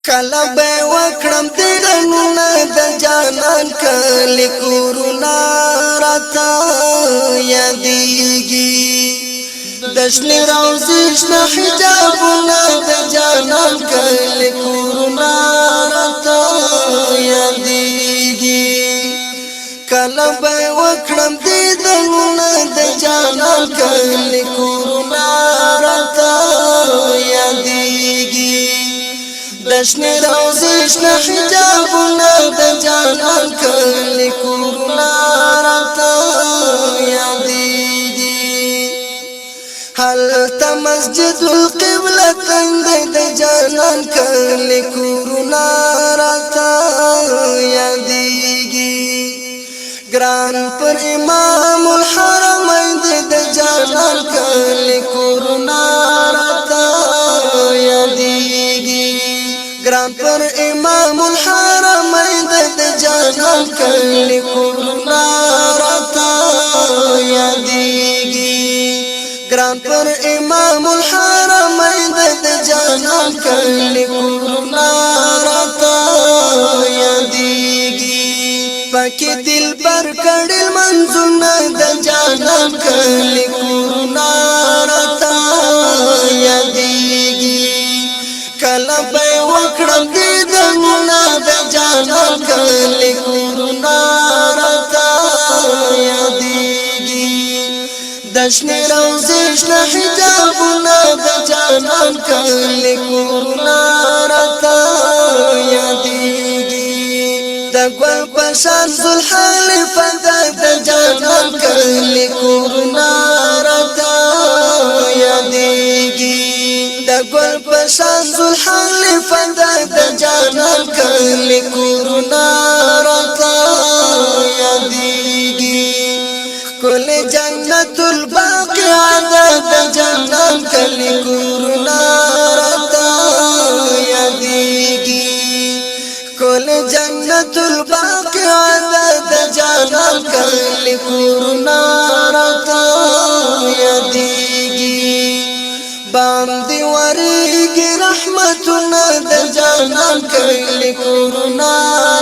کله به وکړم دیدنونه د جانان کلی کورونه راته یادېږي د شنې روضې شنه حجابونه د جانان کلی کورونه راته یادېږي کله به وکړم دیدنونه د جانان کلی کورونه راته یادېږي دشنی روزی شنه حجابونه د جانان کلی کورونه راته یادېږي هلته مسجد القبلتین دی د جانان کلی کورونه راته یادېږي ګران پر امام الحرمین دی د جانان کلی کورونه راته یادېږي ګران پر امام الحرمین د جانان کلی کورونه راته یادېږي ګران پر امام الحرمین د جانان کلی کورونه راته یادېږي پکې دلبر کړي منځونه د جانان کلی کورونه راته یادېږي کله به وکړم دیدنونه د جانان کلی کورونه راته یادېږي د شنې روضې شنه حجابونه د جانان کلی کورونه راته یادېږي د ګل په شان ذوالحلیفه د جانان کلی کورونه راته یادېږي د ګل په شان ذوالحلیفه د جانان کلی کورونه راته یادېږي کل جنت الباقیع د جانان کلی کورونه راته یادېږي کل جنت الباقیع د جانان کلی کورونه راته یادېږي باندې ورېږي رحمتونه د جانان کلی کورونه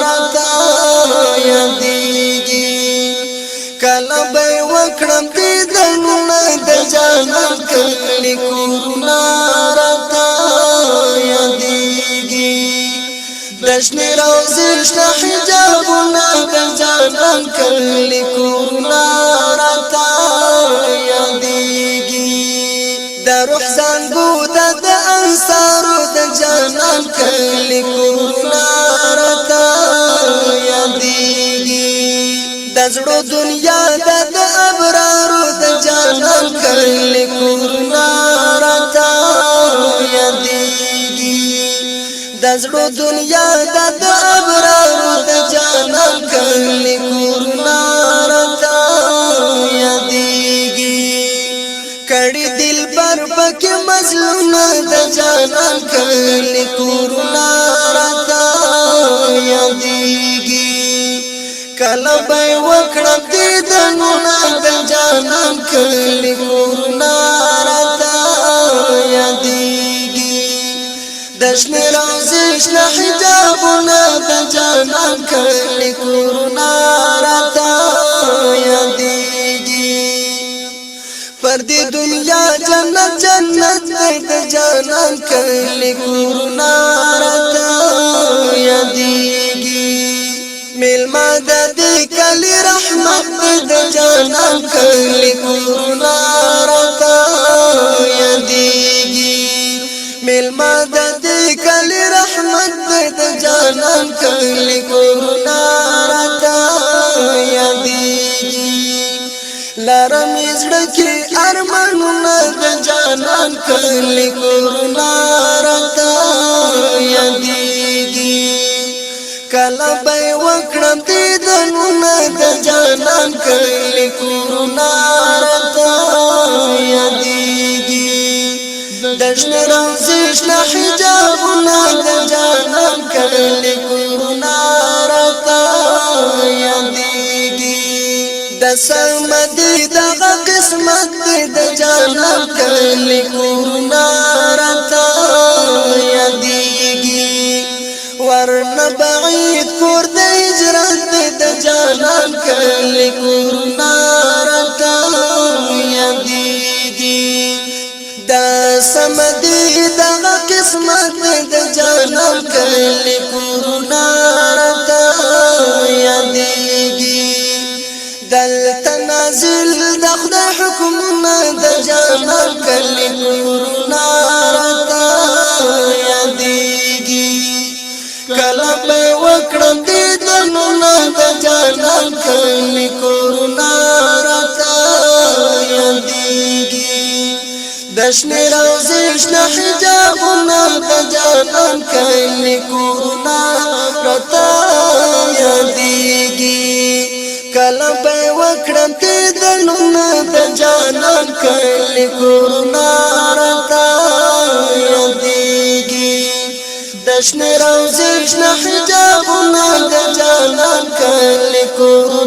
راته یادېږي کله به وکړم دیدنونه د جانان کلی کورونه راته یادېږي د شنې روضې شنه حجابونه د جانان کلی کورونه راته یادېږي د روح زنګو د انصارو د جانان کلی کورونه راته یادېږي د زړو دنیا د ابرارو د جانان کلی کورونه راته یادېږي د زړو دنیا د ابرارو د جانان کلی کورونه راته یادېږي کړي دلبر پکې مظلومه د جانان کلی کورونه راته یادېږي کله به وکړم دیدنونه د جانان کلی کورونه راته یادېږي د شنې روضې شنه حجابونه د جانان کلی کورونه راته یادېږي پر دې دنیا جنت جنت د جانان کلی کورونه راته یادېږي میلمه د دې کلی رحمت د جانان کلی کورونه راته یادېږي میلمه د دې کلی رحمت د جانان کلی کورونه راته یادېږي لرم زړه کې ارمانونه د جانان کلی کورونه راته یادېږي کله به وکړم دیدنونه د جانان کلی کورونه راته یادېږي د شنې روضې شنه حجابونه د جانان کلی کورونه راته یادېږي د سمدي دغه قسمت د جانان کلی کورونه راته یادېږي ورنه بعید کور د هجرت د جانان کلی کورنا راته یادېږي دا سمدي دغه قسمت د جانان کلی کورنا راته یادېږي دلته نازل د خدای حکمونه د جانان کلی کورنا راته یادېږي کله به وکړم دیدنونه د جانان کلی کورنا راته یادېږي د شنې روضې شنه حجابونه د جانان کلی کورنا راته یادېږي کله به وکړم دیدنونه د جانان کلی کورنا راته یادېږي د شنې روضې شنه حجابونه د جانان کلی کورنا